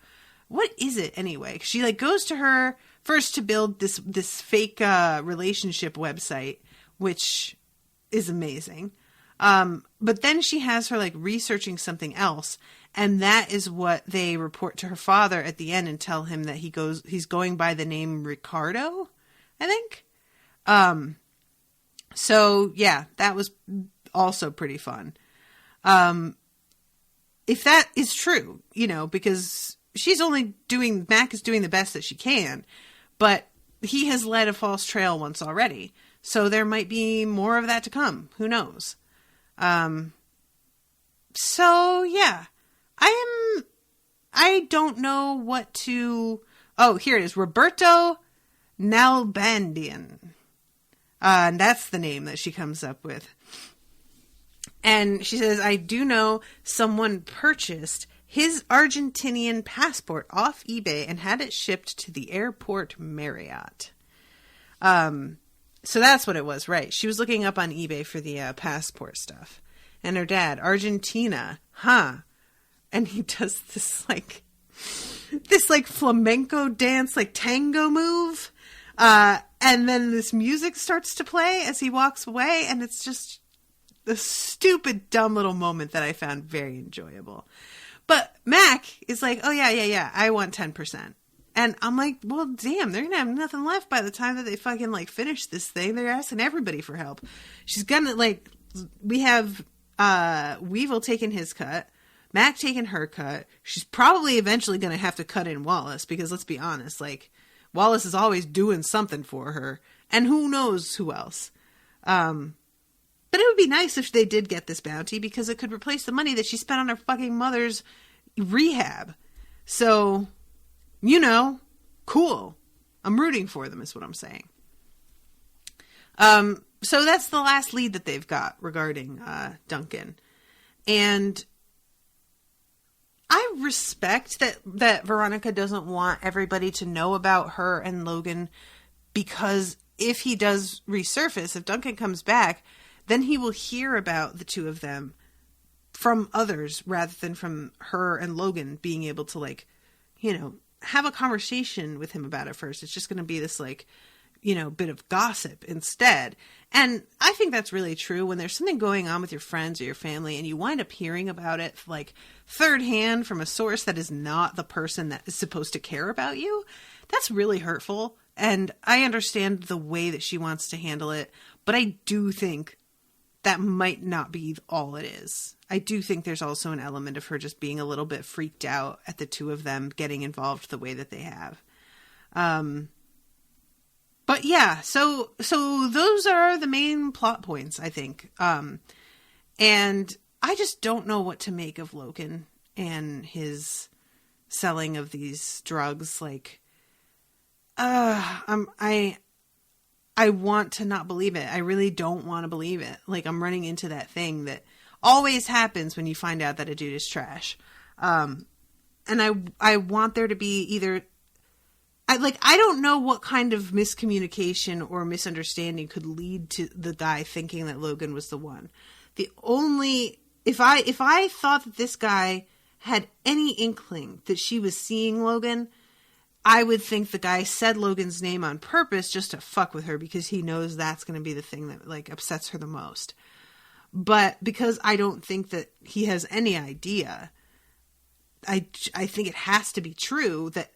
what is it anyway? She like goes to her first to build this fake relationship website, which is amazing. But then she has her like researching something else, and that is what they report to her father at the end and tell him that he's going by the name Ricardo, I think. So yeah, that was also pretty fun. If that is true, because Mac is doing the best that she can, but he has led a false trail once already. So there might be more of that to come. Who knows? So yeah, I don't know what to, oh, here it is. Roberto Nalbandian. And that's the name that she comes up with. And she says, I do know someone purchased his Argentinian passport off eBay and had it shipped to the airport Marriott. So that's what it was, right? She was looking up on eBay for the passport stuff. And her dad, Argentina, huh? And he does this flamenco dance, like tango move. And then this music starts to play as he walks away. And it's just the stupid, dumb little moment that I found very enjoyable. But Mac is like, oh, yeah, I want 10%. And I'm like, well, damn, they're going to have nothing left by the time that they fucking, like, finish this thing. They're asking everybody for help. She's gonna, like, we have Weevil taking his cut, Mac taking her cut. She's probably eventually going to have to cut in Wallace because, let's be honest, like, Wallace is always doing something for her. And who knows who else. But it would be nice if they did get this bounty because it could replace the money that she spent on her fucking mother's rehab. So, cool. I'm rooting for them is what I'm saying. So that's the last lead that they've got regarding Duncan. And I respect that Veronica doesn't want everybody to know about her and Logan, because if he does resurface, if Duncan comes back, then he will hear about the two of them from others rather than from her and Logan being able to, like, have a conversation with him about it first. It's just going to be this, like, bit of gossip instead. And I think that's really true when there's something going on with your friends or your family and you wind up hearing about it, like, third hand from a source that is not the person that is supposed to care about you. That's really hurtful. And I understand the way that she wants to handle it, but I do think that might not be all it is. I do think there's also an element of her just being a little bit freaked out at the two of them getting involved the way that they have. But yeah, so those are the main plot points, I think. And I just don't know what to make of Logan and his selling of these drugs. Like, I want to not believe it. I really don't want to believe it. Like, I'm running into that thing that always happens when you find out that a dude is trash. And I want there to be either I don't know what kind of miscommunication or misunderstanding could lead to the guy thinking that Logan was the one. If I thought that this guy had any inkling that she was seeing Logan, I would think the guy said Logan's name on purpose just to fuck with her because he knows that's going to be the thing that like upsets her the most. But because I don't think that he has any idea, I think it has to be true that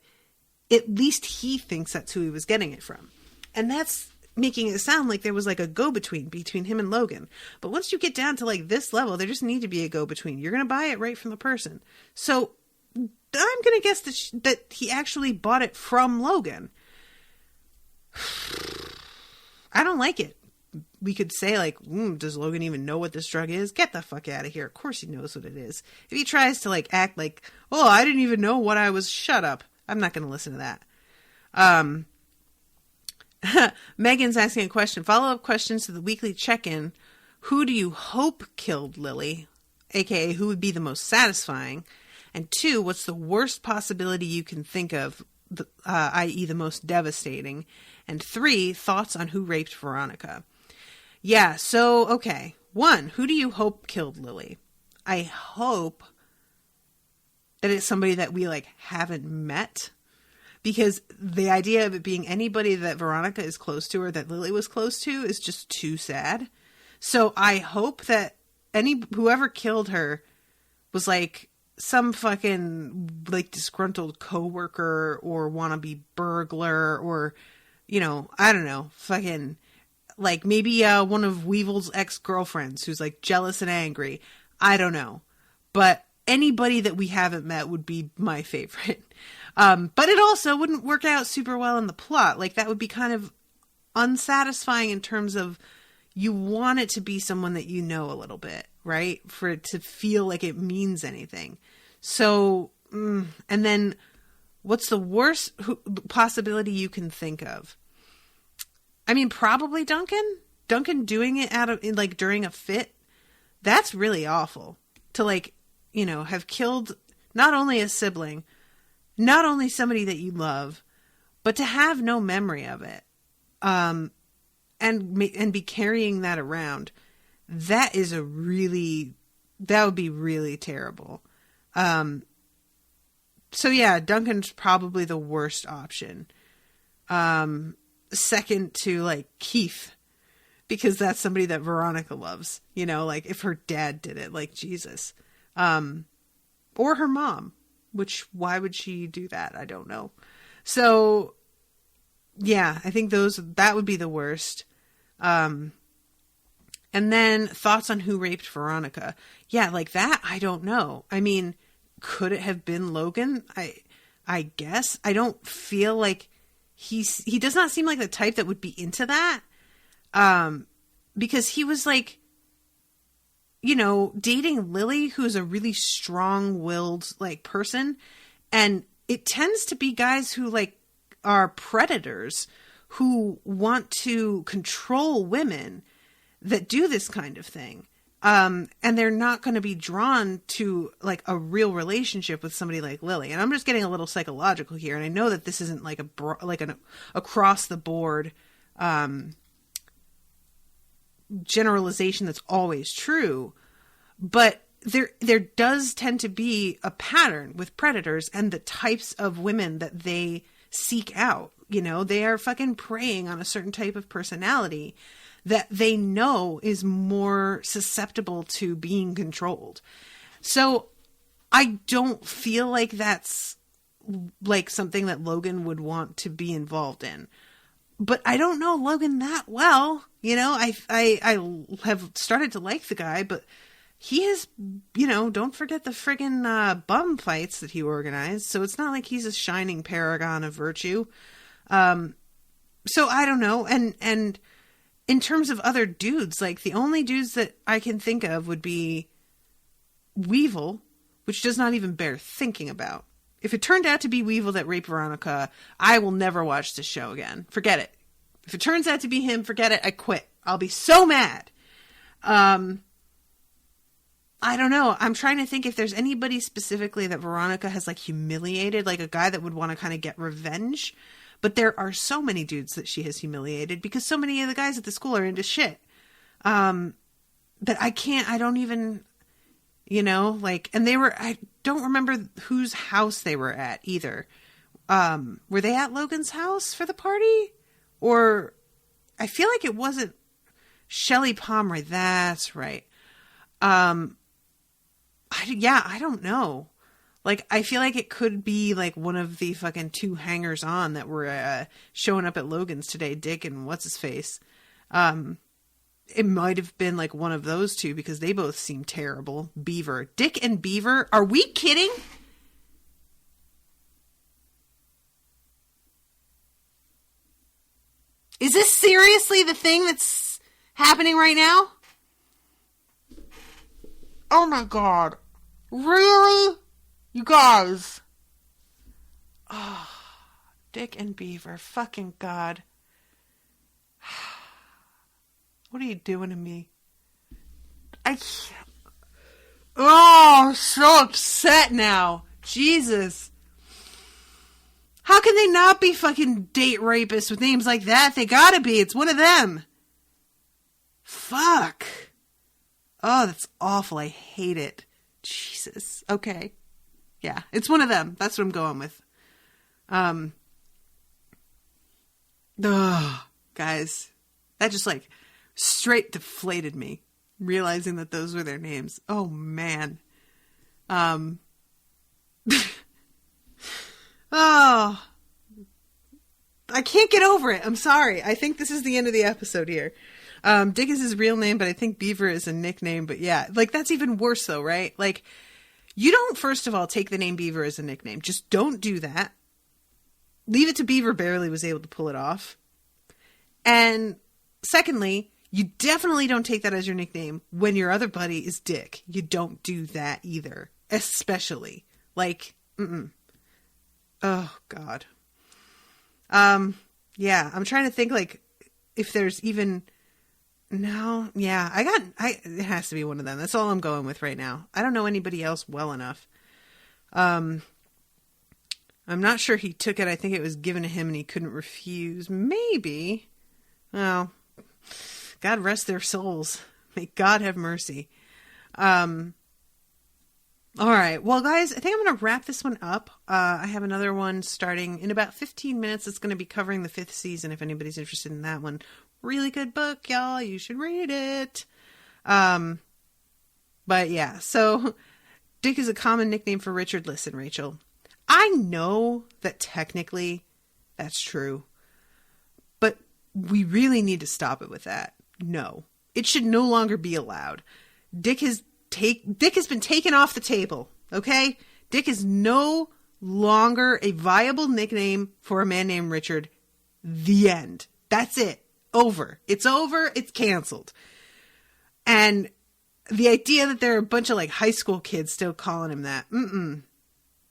at least he thinks that's who he was getting it from. And that's making it sound like there was like a go-between between him and Logan. But once you get down to like this level, there just need to be a go-between. You're going to buy it right from the person. So I'm going to guess that he actually bought it from Logan. I don't like it. We could say like, does Logan even know what this drug is? Get the fuck out of here. Of course he knows what it is. If he tries to like act like, oh, I didn't even know what I was, shut up. I'm not going to listen to that. Megan's asking a question. Follow-up questions to the weekly check-in. Who do you hope killed Lily? AKA, who would be the most satisfying? And 2, what's the worst possibility you can think of, i.e. the most devastating? And 3, thoughts on who raped Veronica? Yeah, so, okay. 1, who do you hope killed Lily? I hope that it's somebody that we, like, haven't met. Because the idea of it being anybody that Veronica is close to or that Lily was close to is just too sad. So I hope that whoever killed her was, like, some fucking, like, disgruntled coworker or wannabe burglar or, you know, I don't know, fucking, like, maybe one of Weevil's ex-girlfriends who's, like, jealous and angry. I don't know. But anybody that we haven't met would be my favorite. But it also wouldn't work out super well in the plot. Like, that would be kind of unsatisfying in terms of you want it to be someone that you know a little bit, right? For it to feel like it means anything. So, and then what's the worst possibility you can think of? I mean, probably Duncan. Duncan doing it like during a fit. That's really awful. To like, you know, have killed not only a sibling, not only somebody that you love, but to have no memory of it, and be carrying that around. That would be really terrible. So yeah, Duncan's probably the worst option. Second to like Keith, because that's somebody that Veronica loves, you know, like if her dad did it, like Jesus, or her mom, which why would she do that? I don't know. So yeah, I think that would be the worst. And then thoughts on who raped Veronica. Yeah, like that. I don't know. I mean, could it have been Logan? I guess. I don't feel like he does not seem like the type that would be into that. Because he was like, you know, dating Lily, who's a really strong-willed like person. And it tends to be guys who like are predators who want to control women that do this kind of thing. And they're not going to be drawn to like a real relationship with somebody like Lily. And I'm just getting a little psychological here. And I know that this isn't like an across the board, generalization that's always true, but there does tend to be a pattern with predators and the types of women that they seek out. You know, they are fucking preying on a certain type of personality that they know is more susceptible to being controlled. So I don't feel like that's like something that Logan would want to be involved in. But I don't know Logan that well. You know, I have started to like the guy, but he is, you know, don't forget the friggin' bum fights that he organized. So it's not like he's a shining paragon of virtue. So I don't know. And in terms of other dudes, like the only dudes that I can think of would be Weevil, which does not even bear thinking about. If it turned out to be Weevil that raped Veronica, I will never watch this show again. Forget it. If it turns out to be him, forget it. I quit. I'll be so mad. I don't know. I'm trying to think if there's anybody specifically that Veronica has like humiliated, like a guy that would want to kind of get revenge. But there are so many dudes that she has humiliated because so many of the guys at the school are into shit. That I don't even, like, and I don't remember whose house they were at either. Were they at Logan's house for the party? Or I feel like it wasn't Shelley Pomeroy. That's right. I don't know. Like, I feel like it could be like one of the fucking two hangers on that were showing up at Logan's today, Dick and what's his face. It might have been like one of those two because they both seem terrible. Beaver. Dick and Beaver? Are we kidding? Is this seriously the thing that's happening right now? Oh my God. Really? You guys. Oh, Dick and Beaver. Fucking God. What are you doing to me? I can't. Oh, I'm so upset now. Jesus. How can they not be fucking date rapists with names like that? They gotta be. It's one of them. Fuck. Oh, that's awful. I hate it. Jesus. Okay. Yeah, it's one of them. That's what I'm going with. Guys. That just like straight deflated me. Realizing that those were their names. Oh, man. Oh, I can't get over it. I'm sorry. I think this is the end of the episode here. Dick is his real name, but I think Beaver is a nickname. But yeah, like that's even worse though, right? Like you don't, first of all, take the name Beaver as a nickname. Just don't do that. Leave it to Beaver barely was able to pull it off. And secondly, you definitely don't take that as your nickname when your other buddy is Dick. You don't do that either. Especially. Like, Oh, God. Yeah, I'm trying to think, like, if there's even... No, yeah, it has to be one of them. That's all I'm going with right now. I don't know anybody else well enough. I'm not sure he took it. I think it was given to him and he couldn't refuse. Maybe. Well, God rest their souls. May God have mercy. All right. Well, guys, I think I'm going to wrap this one up. I have another one starting in about 15 minutes. It's going to be covering the 5th season if anybody's interested in that one. Really good book, y'all. You should read it. But yeah, so Dick is a common nickname for Richard. Listen, Rachel, I know that technically that's true, but we really need to stop it with that. No, it should no longer be allowed. Dick has been taken off the table, okay? Dick is no longer a viable nickname for a man named Richard. The end. That's it. Over. It's over. It's canceled. And the idea that there are a bunch of like high school kids still calling him that,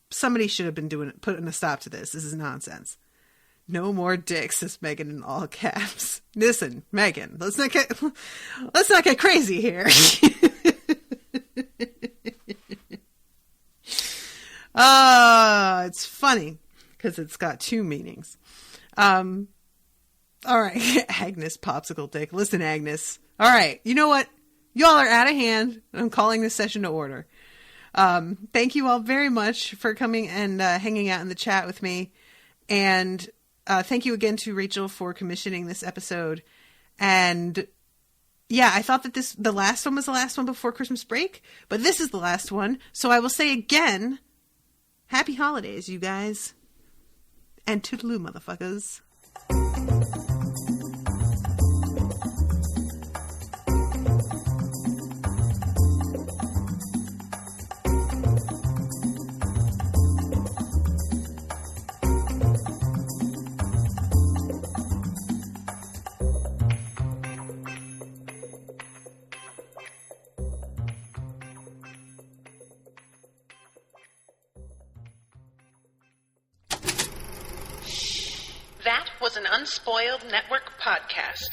somebody should have been putting a stop to this. This is nonsense. No more Dick, says Megan in all caps. Listen, Megan, let's not get crazy here. It's funny because it's got two meanings. All right, Agnes, popsicle Dick. Listen, Agnes. All right, you know what? Y'all are out of hand. I'm calling this session to order. Thank you all very much for coming and hanging out in the chat with me. And thank you again to Rachel for commissioning this episode. And yeah, I thought that the last one was the last one before Christmas break, but this is the last one. So I will say again, happy holidays, you guys. And toodaloo, motherfuckers. That was an Unspoiled Network podcast.